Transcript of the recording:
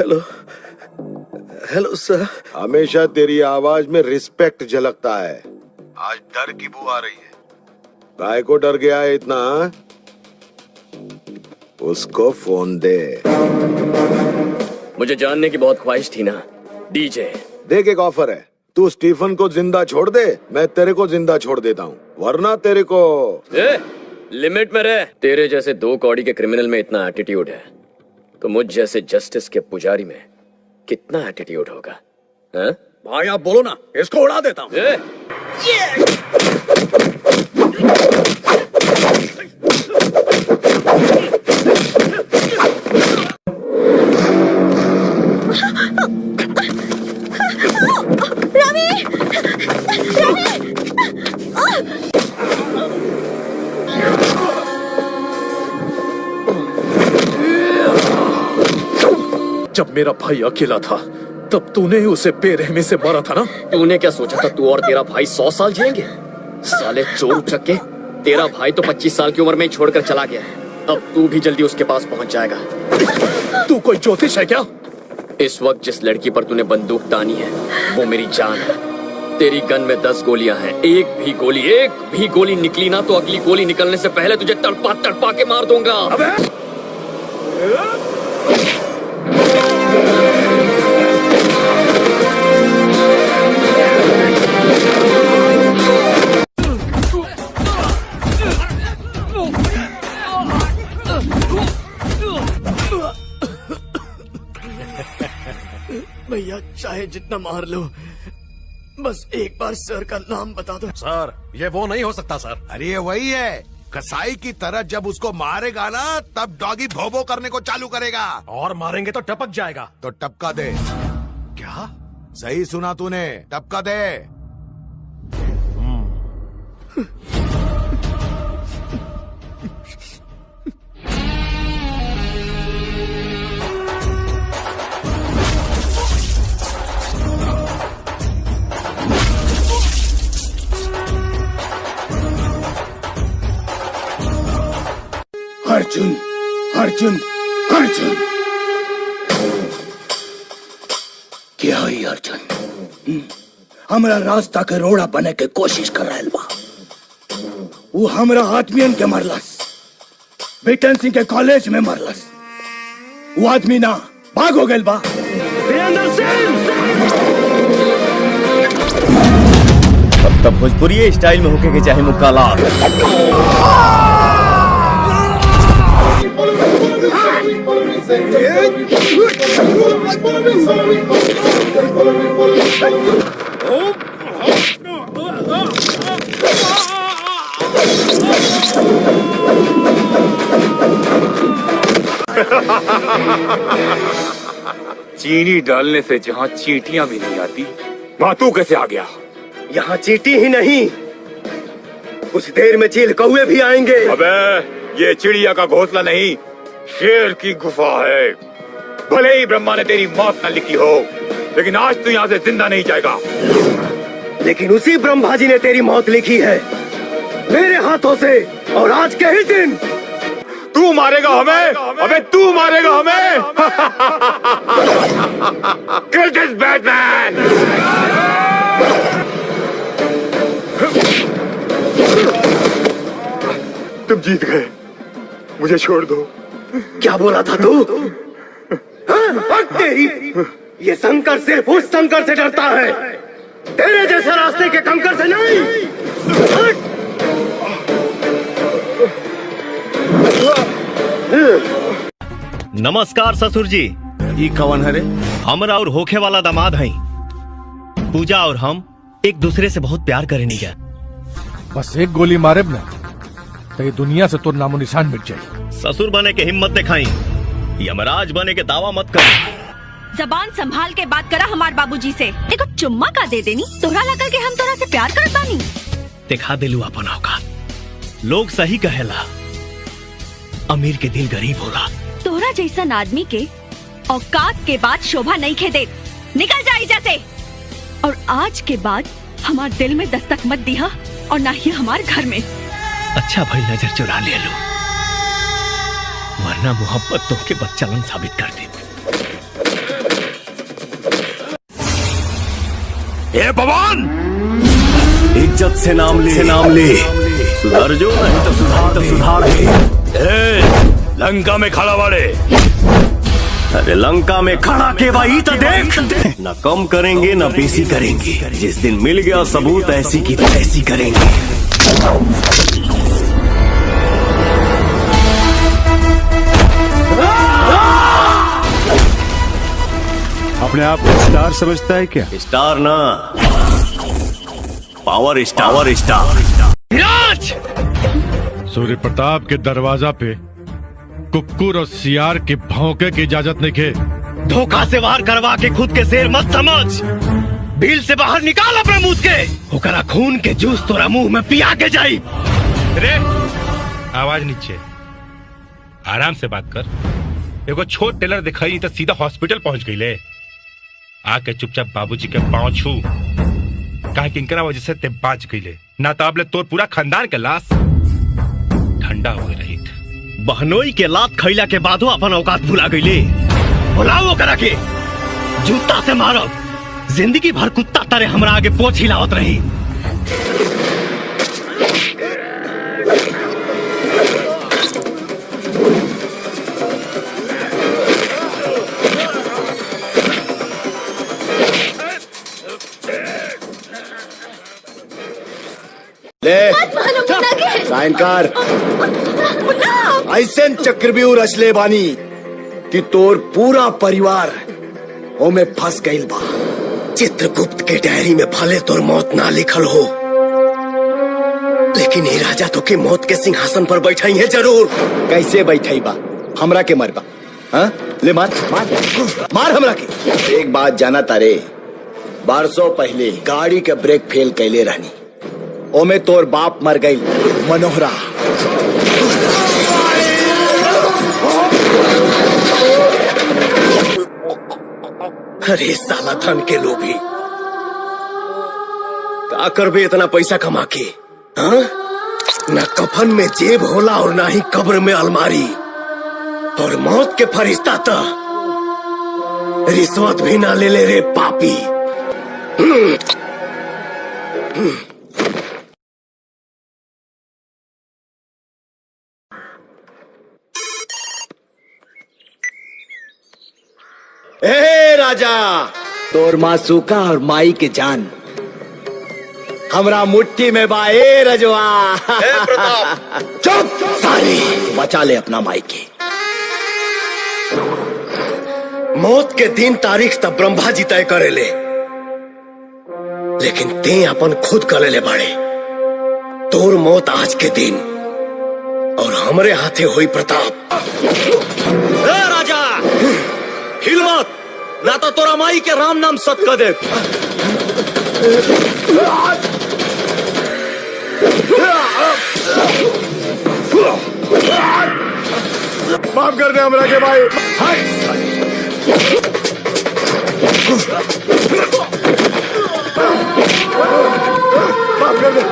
Hello hello sir. हमेशा तेरी आवाज में रिस्पेक्ट झलकता है, आज डर की बू आ रही है। काय को डर गया है इतना? हाँ? उसको फोन दे। मुझे जानने की बहुत ख्वाहिश थी ना डीजे। देख एक ऑफर है, तू स्टीफन को जिंदा छोड़ दे, मैं तेरे को जिंदा छोड़ देता हूँ, वरना तेरे को। लिमिट में रह। तेरे जैसे 2 कौड़ी के क्रिमिनल में इतना एटीट्यूड है तो मुझ जैसे जस्टिस के पुजारी में कितना एटीट्यूड होगा? हाँ? भाई आप बोलो ना, इसको उड़ा देता हूँ। जब मेरा भाई अकेला था तब तूने उसे बेरहमी से मारा था ना। तूने क्या सोचा था तू और तेरा भाई 100 साल जिएंगे? साले चोर उचक्के, तेरा भाई तो 25 साल की उम्र में ही छोड़कर चला गया है। अब तू भी जल्दी उसके पास पहुंच जाएगा। तू कोई ज्योतिष है क्या? इस वक्त जिस लड़की पर तूने बंदूक तानी है वो मेरी जान है। तेरी गन में 10 गोलियां हैं, एक भी गोली निकली ना तो अगली गोली निकलने से पहले तुझे तड़पा तड़पा के मार दूंगा। भैया चाहे जितना मार लो, बस एक बार सर का नाम बता दो। सर ये वो नहीं हो सकता सर। अरे ये वही है, कसाई की तरह जब उसको मारेगा ना तब डॉगी भोबो करने को चालू करेगा। और मारेंगे तो टपक जाएगा। तो टपका दे। क्या? सही सुना तूने, टपका दे। अर्जुन अर्जुन अर्जुन, क्या है अर्जुन? हमरा रास्ता के रोड़ा बने के कोशिश कर रहा बा। वो हमरा आदमियन के मरलस, बेटन सिंह के कॉलेज में मरलस। वो आदमी ना भाग हो गए बा। अब तब भोजपुरी स्टाइल में होके के चाहे मुकाला। चीनी डालने से जहाँ चींटियां भी नहीं आती, वहाँ तू कैसे आ गया? यहाँ चींटी ही नहीं, कुछ देर में चील कौवे भी आएंगे। अबे ये चिड़िया का घोंसला नहीं, शेर की गुफा है। भले ही ब्रह्मा ने तेरी मौत न लिखी हो, लेकिन आज तू यहाँ से जिंदा नहीं जाएगा। लेकिन उसी ब्रह्मा जी ने तेरी मौत लिखी है मेरे हाथों से, और आज के ही दिन तू मारेगा हमें। अबे तू मारेगा हमें। Kill this Batman! तुम जीत गए, मुझे छोड़ दो। क्या बोला था तू? हाँ? तेरी ये शंकर सिर्फ उस शंकर से डरता है, तेरे जैसे रास्ते के कंकर से नहीं। नमस्कार ससुर जी। ये कौन है रे? हमरा और होखे वाला दामाद हैं। पूजा और हम एक दूसरे से बहुत प्यार करेनी क्या। बस एक गोली मारे ना तो ये दुनिया से तो नामो निशान मिट जाए। ससुर बने के हिम्मत दिखाई, यमराज बने के दावा मत कर। जबान संभाल के बात करा हमार बाबूजी से। देखो चुम्मा का दे देनी तोहरा लगा के हम तोरा से प्यार करत बानी। दिखा दिलू अपन औकात। लोग सही कहेला, अमीर के दिल गरीब होला। तोहरा जैसन आदमी के औकात के बाद शोभा नहीं खे दे। निकल जा एजा से। और आज के बाद हमार दिल में दस्तक मत दिया और ना ही हमार घर में। अच्छा भाई नजर चुरा ले लो, वरना मोहब्बत तो के बच्चलन साबित कर दे। ए भगवान, इज्जत से नाम ले सुधर जो, नहीं तो सुधार दे। लंका में खड़ा वाले, अरे लंका में खड़ा के भाई तो देख, न कम करेंगे न बेसी करेंगे। जिस दिन मिल गया सबूत ऐसी की तैसी करेंगे। अपने आप को स्टार समझता है क्या? स्टार ना, पावर स्टार। सूर्य प्रताप के दरवाजा पे कुक्कुर और सियार के भौंके की इजाजत नहीं के। धोखा से वार करवा के खुद के शेर मत समझ। भील से बाहर निकाल अपने मुंह के, ओकरा खून के जूस तोरा मुंह में पिया के जाई। रे आवाज नीचे, आराम से बात कर। एगो छोट टेलर दिखाई तो सीधा हॉस्पिटल पहुंच गई ले। आके चुपचाप बाबूजी के पांव छू, कहा कि इनकरा वजह से ते बाच गई ले, ना तो आपले तोर पूरा खानदान के लाश ठंडा हो रही। बहनोई के लात खैला के बादो अपन औकात भुला गईले। बुलाओ करा के जूता से मारो। जिंदगी भर कुत्ता तारे हमरा आगे पोछ हिलावत रही। ले साइन कार ऐसे चक्रव्यूह रच ले बानी कि तोर पूरा परिवार ओमे फंस गईल बा। चित्रगुप्त के डायरी में भले तोर मौत ना लिखल हो, लेकिन ये राजा तो के मौत के सिंहासन पर बैठाई है जरूर। कैसे बैठाई बा? हमरा के मरबा? हाँ? ले मार हमरा के। एक बात जाना तारे, बरसों पहले गाड़ी के ब्रेक फेल कैले रहनी, ओमे तोर बाप मर गई मनोहरा। अरे साला धन के लोभी, का करबे इतना पैसा कमा के? हाँ? न कफन में जेब होला और ना ही कब्र में अलमारी, और मौत के फरिश्ता तो रिश्वत भी ना ले ले रे पापी। ए राजा, तोर माँ सूखा और माई के जान हमरा मुट्ठी में बा। ए रजवा चुप साली, बचा ले अपना माई के। मौत के दिन तारीख तब ब्रह्मा जी तय करे ले, लेकिन ते अपन खुद कर ले बाड़े। तोर मौत आज के दिन और हमरे हाथे हुई प्रताप। ए राजा हिल मत, ना तो तोरा माई के राम नाम सत कर दे। माफ कर दे हमरा के भाई। माफ कर दे।